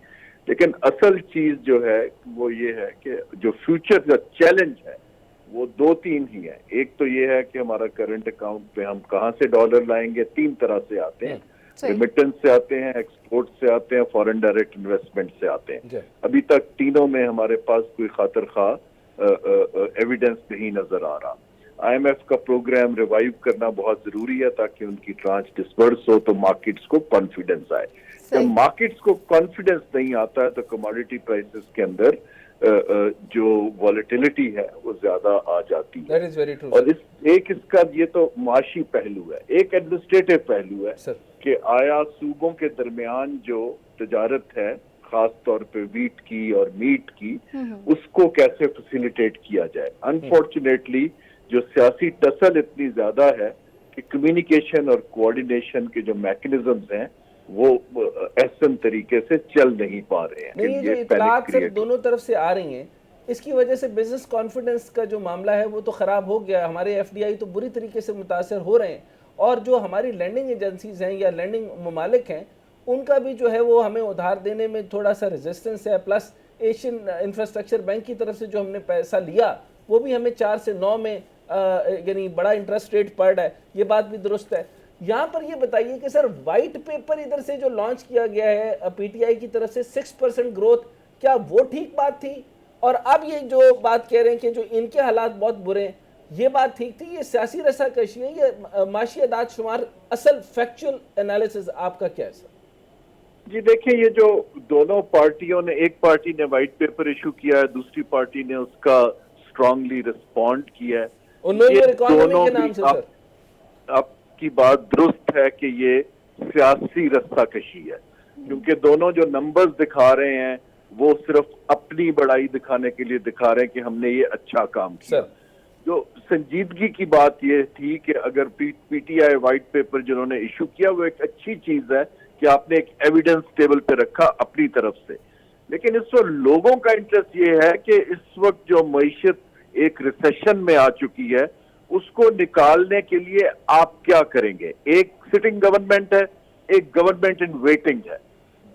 लेकिन असल चीज जो है वो ये है कि जो फ्यूचर का चैलेंज है वो 2-3 ही है। एक तो ये है कि हमारा करंट अकाउंट पे हम कहाँ से डॉलर लाएंगे, 3 तरह से आते हैं, रेमिटेंस से आते हैं, एक्सपोर्ट से आते हैं, फॉरेन डायरेक्ट इन्वेस्टमेंट से आते हैं। अभी तक तीनों में हमारे पास कोई खातिर खा एविडेंस नहीं नजर आ रहा। IMF का प्रोग्राम रिवाइव करना बहुत जरूरी है ताकि उनकी ट्रांच डिस्पर्स हो तो मार्केट्स को कॉन्फिडेंस आए। जब मार्केट्स को कॉन्फिडेंस नहीं आता है तो कमोडिटी प्राइसेस के अंदर जो वॉलेटिलिटी है वो ज्यादा आ जाती है। और इसका ये तो माशी पहलू है। एक एडमिनिस्ट्रेटिव पहलू है कि आया सूबों के दरमियान जो तजारत है, खास तौर पे वीट की और मीट की, उसको कैसे फैसिलिटेट किया जाए। अनफॉर्चुनेटली जो सियासी टसल इतनी ज्यादा है कि कम्युनिकेशन और कोऑर्डिनेशन के जो मैकेनिज्म्स हैं वो एहसन तरीके से चल नहीं पा रहे हैं। नहीं, ये इत्तलात सिर्फ दोनों तरफ से आ रही हैं, इसकी वजह से बिजनेस कॉन्फिडेंस का जो मामला है वो तो खराब हो गया। हमारे FDI तो बुरी तरीके से मुतासर हो रहे हैं और जो हमारी लैंडिंग एजेंसीज हैं या लैंडिंग ममालिक हैं उनका भी जो है वो हमें उधार देने में थोड़ा सा रेजिस्टेंस है। प्लस एशियन इंफ्रास्ट्रक्चर बैंक की तरफ से जो हमने पैसा लिया वो भी हमें 4 से 9 में यानी बड़ा इंटरेस्ट रेट पड़ रहा है। ये बात भी दुरुस्त है। यहाँ पर ये बताइए कि सर वाइट पेपर इधर से जो लॉन्च किया गया है PTI की तरफ से 6% ग्रोथ, क्या वो ठीक बात थी? और अब ये जो बात कह रहे हैं कि जो इनके हालात बहुत बुरे हैं, ये बात ठीक थी? ये सियासी रसाकशी है, ये माशी अदाद शुमार, असल फैक्चुअल एनालिसिस आपका क्या है सर? जी देखिए, ये जो दोनों पार्टियों ने, एक पार्टी ने व्हाइट पेपर इशू किया है, दूसरी पार्टी ने उसका स्ट्रांगली रिस्पॉन्ड किया है। ये इकोनॉमी दोनों के भी नाम से सर। आपकी बात दुरुस्त है कि ये सियासी रस्साकशी है, क्योंकि दोनों जो नंबर्स दिखा रहे हैं वो सिर्फ अपनी बड़ाई दिखाने के लिए दिखा रहे हैं कि हमने ये अच्छा काम किया। सर जो संजीदगी की बात ये थी कि अगर पीटीआई व्हाइट पेपर जिन्होंने इशू किया वो एक अच्छी चीज है कि आपने एक एविडेंस टेबल पे रखा अपनी तरफ से, लेकिन इस वक्त लोगों का इंटरेस्ट ये है कि इस वक्त जो मईशत एक रिसेशन में आ चुकी है उसको निकालने के लिए आप क्या करेंगे। एक सिटिंग गवर्नमेंट है, एक गवर्नमेंट इन वेटिंग है।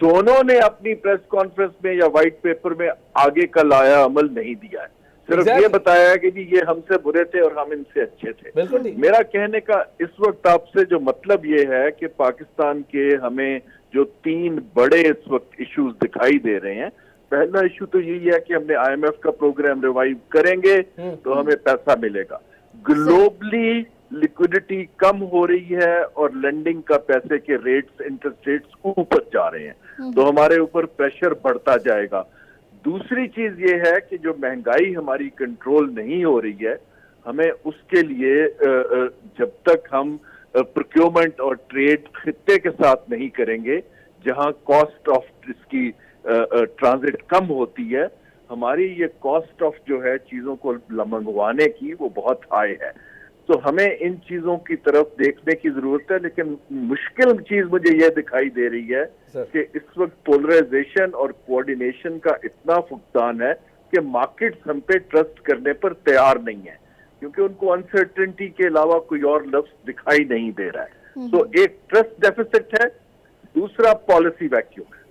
दोनों ने अपनी प्रेस कॉन्फ्रेंस में या व्हाइट पेपर में आगे का लाया अमल नहीं दिया है, सिर्फ ये बताया है कि जी ये हमसे बुरे थे और हम इनसे अच्छे थे। बिल्कुल ठीक। मेरा कहने का इस वक्त आपसे जो मतलब ये है कि पाकिस्तान के हमें जो 3 बड़े इस वक्त इश्यूज दिखाई दे रहे हैं, पहला इशू तो यही है कि हमने आईएमएफ का प्रोग्राम रिवाइव करेंगे तो हमें पैसा मिलेगा। ग्लोबली लिक्विडिटी कम हो रही है और लेंडिंग का पैसे के रेट्स, इंटरेस्ट रेट्स ऊपर जा रहे हैं, तो हमारे ऊपर प्रेशर बढ़ता जाएगा। दूसरी चीज ये है कि जो महंगाई हमारी कंट्रोल नहीं हो रही है, हमें उसके लिए जब तक हम प्रोक्योरमेंट और ट्रेड खित्ते के साथ नहीं करेंगे जहां कॉस्ट ऑफ इसकी ट्रांजिट कम होती है, हमारी ये कॉस्ट ऑफ जो है चीजों को मंगवाने की वो बहुत हाई है। तो हमें इन चीजों की तरफ देखने की जरूरत है, लेकिन मुश्किल चीज मुझे यह दिखाई दे रही है कि इस वक्त पोलराइजेशन और कोऑर्डिनेशन का इतना फुकदान है कि मार्केट्स हम पे ट्रस्ट करने पर तैयार नहीं है, क्योंकि उनको अनसर्टेनिटी के अलावा कोई और लफ्ज दिखाई नहीं दे रहा है। तो एक ट्रस्ट डेफिसिट है, दूसरा पॉलिसी वैक्यूम है।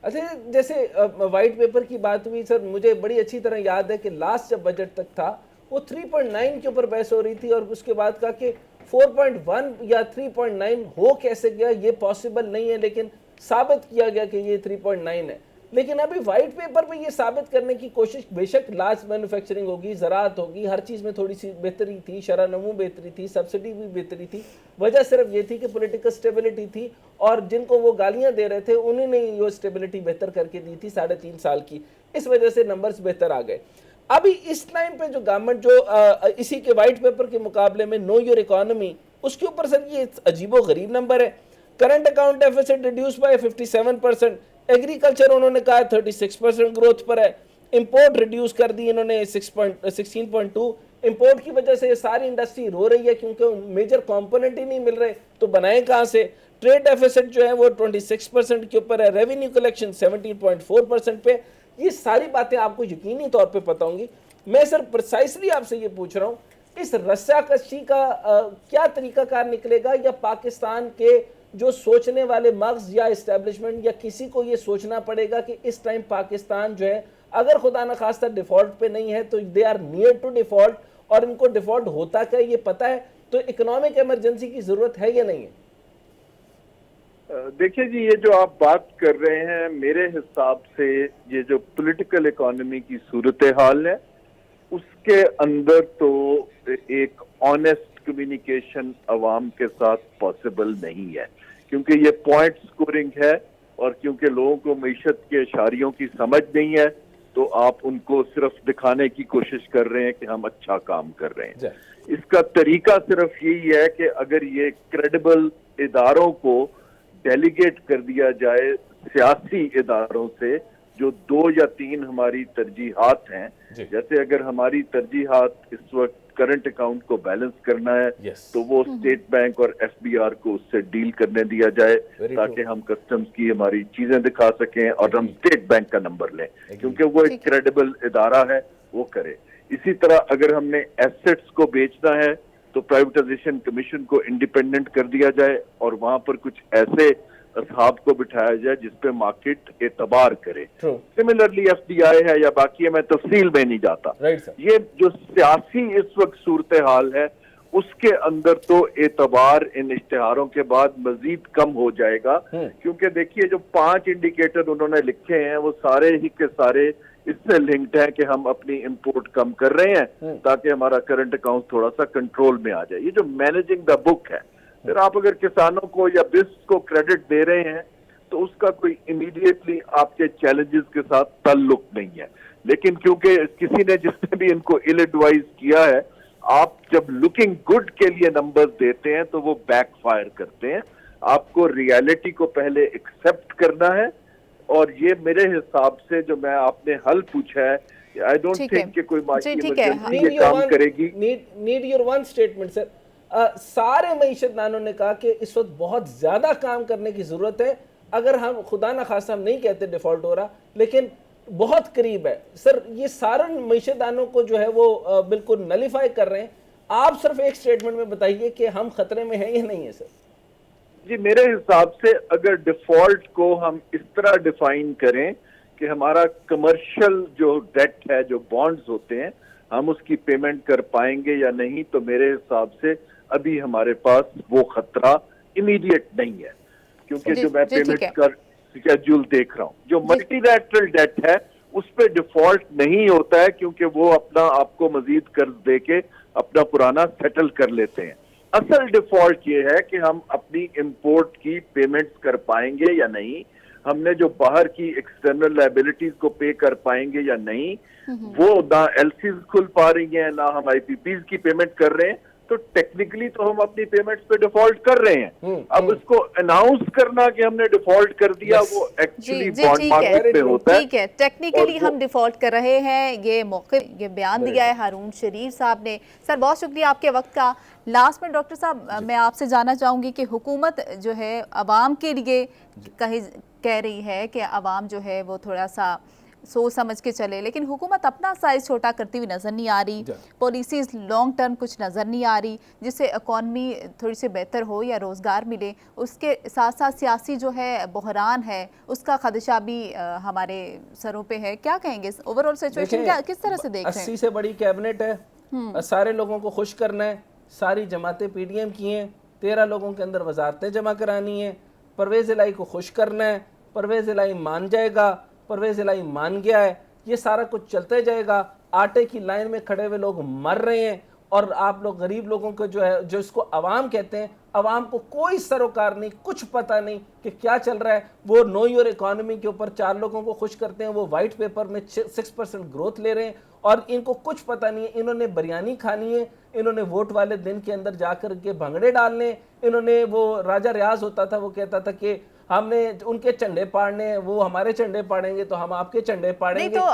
अच्छा, जैसे व्हाइट पेपर की बात हुई सर, मुझे बड़ी अच्छी तरह याद है कि लास्ट जब बजट तक था वो 3.9 के ऊपर बहस हो रही थी और उसके बाद कहा कि 4.1 या 3.9 हो कैसे गया, ये पॉसिबल नहीं है, लेकिन साबित किया गया कि ये 3.9 है। लेकिन अभी व्हाइट पेपर पे ये साबित करने की कोशिश, बेशक लार्ज मैन्युफैक्चरिंग होगी, ज़राअत होगी, हर चीज़ में थोड़ी सी बेहतरी थी, शरह नमू बेहतरी थी, सब्सिडी भी बेहतरी थी, वजह सिर्फ ये थी कि पॉलिटिकल स्टेबिलिटी थी और जिनको वो गालियां दे रहे थे उन्होंने ये स्टेबिलिटी बेहतर करके दी थी 3.5 साल की, इस वजह से नंबर्स बेहतर आ गए। अभी इस टाइम पे जो गवर्नमेंट जो इसी के व्हाइट पेपर के मुकाबले में नो योर इकोनॉमी, उसके ऊपर सर ये अजीबो गरीब नंबर है। Current account deficit reduce by 57%, agriculture उन्होंने कहा 36% ग्रोथ पर है, इंपोर्ट रिड्यूस कर दी इन्होंने 16.2, इंपोर्ट की वजह से सारी इंडस्ट्री रो रही है क्योंकि मेजर कंपोनेंट ही नहीं मिल रहे, तो बनाए कहाँ से। ट्रेड डेफिसिट जो है वो 26% के ऊपर है, रेवेन्यू कलेक्शन 17.4% पे। ये सारी बातें आपको यकीनी तौर पे पता होंगी। मैं सर प्रिसाइसली आपसे ये पूछ रहा हूँ, इस रस्साकशी का क्या तरीकाकार निकलेगा, या पाकिस्तान के जो सोचने वाले मग्ज या इस्टेब्लिशमेंट या किसी को ये सोचना पड़ेगा कि इस टाइम पाकिस्तान जो है अगर खुदा न खास्ता डिफॉल्ट पे नहीं है तो they are near to default, और इनको डिफॉल्ट होता क्या ये पता है, तो इकोनॉमिक इमरजेंसी की जरूरत है या नहीं है? देखिए जी, ये जो आप बात कर रहे हैं, मेरे हिसाब से ये जो पॉलिटिकल इकोनॉमी की सूरत हाल है उसके अंदर तो एक ऑनेस्ट कम्युनिकेशन अवाम के साथ पॉसिबल नहीं है, क्योंकि ये पॉइंट स्कोरिंग है और क्योंकि लोगों को मईशत के इशारियों की समझ नहीं है तो आप उनको सिर्फ दिखाने की कोशिश कर रहे हैं कि हम अच्छा काम कर रहे हैं। इसका तरीका सिर्फ यही है कि अगर ये क्रेडिबल इदारों को डेलीगेट कर दिया जाए सियासी इदारों से, जो 2 या 3 हमारी तरजीहात हैं, जैसे अगर हमारी तरजीहात इस वक्त करंट अकाउंट को बैलेंस करना है तो वो स्टेट बैंक और एफबीआर को उससे डील करने दिया जाए ताकि हम कस्टम्स की हमारी चीजें दिखा सकें और हम स्टेट बैंक का नंबर लें, क्योंकि वो एक क्रेडिबल इदारा है, वो करे। इसी तरह अगर हमने एसेट्स को बेचना है तो प्राइवेटाइजेशन कमीशन को इंडिपेंडेंट कर दिया जाए और वहां पर कुछ ऐसे असहाब को बिठाया जाए जिसपे मार्केट एतबार करे। सिमिलरली एफडीआई है या बाकी है, मैं तफसील में नहीं जाता। ये जो सियासी इस वक्त सूरत हाल है उसके अंदर तो एतबार इन इश्तिहारों के बाद मजीद कम हो जाएगा, क्योंकि देखिए जो 5 इंडिकेटर उन्होंने लिखे हैं वो सारे ही के सारे इससे लिंक्ड है कि हम अपनी इंपोर्ट कम कर रहे हैं ताकि हमारा करंट अकाउंट थोड़ा सा कंट्रोल में आ जाए। ये जो मैनेजिंग द बुक है, फिर आप अगर किसानों को या बिस्क को क्रेडिट दे रहे हैं तो उसका कोई इमीडिएटली आपके चैलेंजेस के साथ ताल्लुक नहीं है। लेकिन क्योंकि किसी ने जिसने भी इनको इल एडवाइज किया है, आप जब लुकिंग गुड के लिए नंबर्स देते हैं तो वो बैकफायर करते हैं। आपको रियलिटी को पहले एक्सेप्ट करना है, और ये मेरे हिसाब से जो मैं आपने हल पूछा है, आई डोंट थिंक कि कोई माशी इमरजेंसी ये काम करेगी। Need your one statement sir. सारे मईशतदानों ने कहा कि इस वक्त बहुत ज्यादा काम करने की जरूरत है। अगर हम खुदा न खासा हम नहीं कहते डिफॉल्ट हो रहा, लेकिन बहुत करीब है सर। ये सारे मईशतदानों को जो है वो बिल्कुल नलीफाई कर रहे हैं। आप सिर्फ एक स्टेटमेंट में बताइए कि हम खतरे में हैं या नहीं है सर। जी, मेरे हिसाब से अगर डिफॉल्ट को हम इस तरह डिफाइन करें कि हमारा कमर्शियल जो डेट है, जो बॉन्ड्स होते हैं, हम उसकी पेमेंट कर पाएंगे या नहीं, तो मेरे हिसाब से अभी हमारे पास वो खतरा इमीडिएट नहीं है। क्योंकि जो मैं पेमेंट का शेड्यूल देख रहा हूँ, जो मल्टीलैटरल डेट है उस पर डिफॉल्ट नहीं होता है, क्योंकि वो अपना आपको मजीद कर्ज दे के अपना पुराना सेटल कर लेते हैं। असल डिफॉल्ट ये है कि हम अपनी इंपोर्ट की पेमेंट्स कर पाएंगे या नहीं, हमने जो बाहर की एक्सटर्नल लायबिलिटीज को पे कर पाएंगे या नहीं। वो ना एलसीज खुल पा रही हैं, ना हम आईपीपीज की पेमेंट कर रहे हैं, तो टेक्निकली तो हम अपनी पेमेंट्स पे डिफॉल्ट कर रहे हैं। अब इसको अनाउंस करना कि हमने डिफॉल्ट कर दिया, वो एक्चुअली बॉन्ड मार्केट पे होता है। ठीक है, टेक्निकली हम डिफॉल्ट कर रहे हैं, ये बयान दिया है हारून शरीफ साहब ने। सर बहुत शुक्रिया आपके वक्त का। लास्ट में डॉक्टर साहब मैं आपसे जानना चाहूंगी कि हुकूमत जो है अवाम के लिए कह रही है कि अवाम जो है वो थोड़ा सा सोच समझ के चले, लेकिन हुकूमत अपना साइज छोटा करती हुई नज़र नहीं आ रही। पॉलिसीज़ लॉन्ग टर्म कुछ नज़र नहीं आ रही जिससे इकॉनमी थोड़ी सी बेहतर हो या रोज़गार मिले। उसके साथ साथ सियासी जो है बहरान है उसका खदशा भी हमारे सरों पे है। क्या कहेंगे ओवरऑल सिचुएशन क्या किस तरह से देख रहे हैं? 80 से बड़ी कैबिनेट है, सारे लोगों को खुश करना है, सारी जमातें पीडीएम की हैं, 13 लोगों के अंदर वजारतें जमा करानी है, परवेज़ इलाही को खुश करना है, परवेज़ इलाही मान जाएगा, परवेज़ इलाही मान गया है, ये सारा कुछ चलते जाएगा। आटे की लाइन में खड़े हुए लोग मर रहे हैं, और आप लोग गरीब लोगों को जो है, जो इसको अवाम कहते हैं, अवाम को कोई सरोकार नहीं, कुछ पता नहीं कि क्या चल रहा है। वो नो योर इकोनॉमी के ऊपर 4 लोगों को खुश करते हैं, वो वाइट पेपर में 6% ग्रोथ ले रहे हैं, और इनको कुछ पता नहीं है। इन्होंने बिरयानी खानी है, इन्होंने वोट वाले दिन के अंदर जाकर के भंगड़े डालने, इन्होंने वो राजा रियाज होता था, वो कहता था कि हमने उनके झंडे पाड़ने, वो हमारे झंडे पाड़ेंगे तो हम आपके झंडे पाड़ेंगे। तो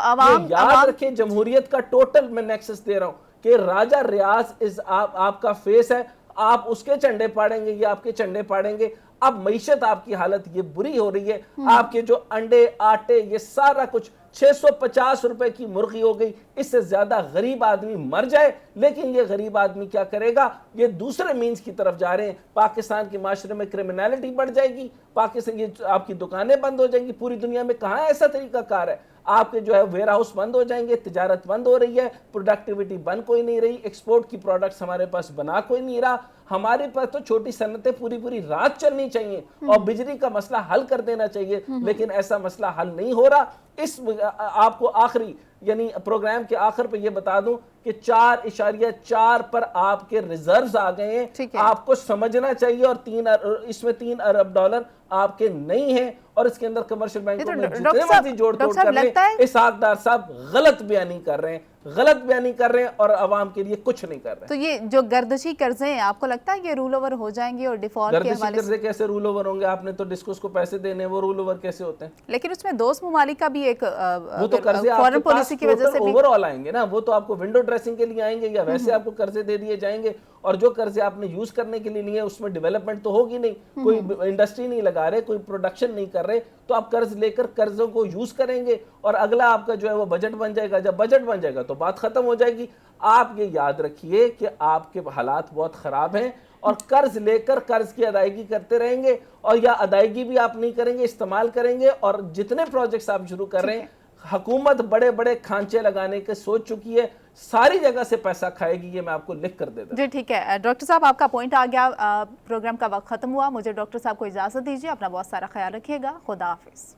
याद रखें, जमहूरियत का टोटल मैं नेक्सस दे रहा हूं कि राजा रियाज इज आपका फेस है, आप उसके झंडे पाड़ेंगे या आपके झंडे पाड़ेंगे। अब मईशत आपकी हालत ये बुरी हो रही है, आपके जो अंडे आटे ये सारा कुछ 650 रुपए की मुर्गी हो गई। इससे ज्यादा गरीब आदमी मर जाए, लेकिन ये गरीब आदमी क्या करेगा? ये दूसरे मीन्स की तरफ जा रहे हैं। पाकिस्तान के माशरे में क्रिमिनलिटी बढ़ जाएगी, पाकिस्तान ये आपकी दुकानें बंद हो जाएंगी। पूरी दुनिया में कहाँ ऐसा तरीकाकार है? आपके जो है वेयर हाउस बंद हो जाएंगे, तिजारत बंद हो रही है, प्रोडक्टिविटी बन कोई नहीं रही, एक्सपोर्ट की प्रोडक्ट्स हमारे पास बना कोई नहीं रहा। हमारे पास तो छोटी सन्नतें पूरी पूरी रात चलनी चाहिए और बिजली का मसला हल कर देना चाहिए, लेकिन ऐसा मसला हल नहीं हो रहा। इस आपको आखिरी यानी प्रोग्राम के आखिर पे ये बता दूं कि 4.4 पर आपके रिजर्व्स आ गए हैं। आपको समझना चाहिए, और इसमें 3 अरब डॉलर आपके नहीं हैं, और इसके अंदर कमर्शियल बैंकों में जितने मर्जी जोड़ तोड़ कर लें, इसहाकदार साहब गलत बयानी कर रहे हैं, गलत बयानी कर रहे हैं, और आवाम के लिए कुछ नहीं कर रहे हैं। तो ये जो गर्दशी कर्जे हैं, आपको लगता है ये रूल ओवर हो जाएंगे? और डिफॉल्ट के हवाले से कैसे रूल ओवर होंगे? आपने तो डिस्कोस को पैसे देने, वो रूल ओवर कैसे होते हैं? लेकिन उसमें दोस्त ममालिक का भी एक वो तो कर्जे फॉरेन पॉलिसी की वजह से ओवरऑल आएंगे ना, वो तो आपको विंडो ड्रेसिंग के लिए आएंगे या वैसे आपको कर्जे दे दिए जाएंगे। और जो कर्जे आपने यूज करने के लिए लिए उसमें डेवलपमेंट तो होगी नहीं, कोई इंडस्ट्री नहीं लगा रहे, कोई प्रोडक्शन नहीं कर रहे, तो आप कर्ज लेकर कर्जों को यूज करेंगे, और अगला आपका जो है वो बजट बन जाएगा। जब बजट बन जाएगा तो बात खत्म हो जाएगी। आप ये याद रखिए कि आपके हालात बहुत खराब हैं, और कर्ज लेकर कर्ज की अदायगी करते रहेंगे, और या अदायगी भी आप नहीं करेंगे, इस्तेमाल करेंगे। और जितने प्रोजेक्ट्स आप शुरू कर रहे हैं, हुकूमत बड़े बड़े खांचे लगाने के सोच चुकी है, सारी जगह से पैसा खाएगी, ये मैं आपको लिख कर देता हूं। जी ठीक है डॉक्टर साहब, आपका पॉइंट आ गया। प्रोग्राम का वक्त खत्म हुआ। मुझे डॉक्टर साहब को इजाजत दीजिए। अपना बहुत सारा ख्याल रखिएगा। खुदा हाफिज।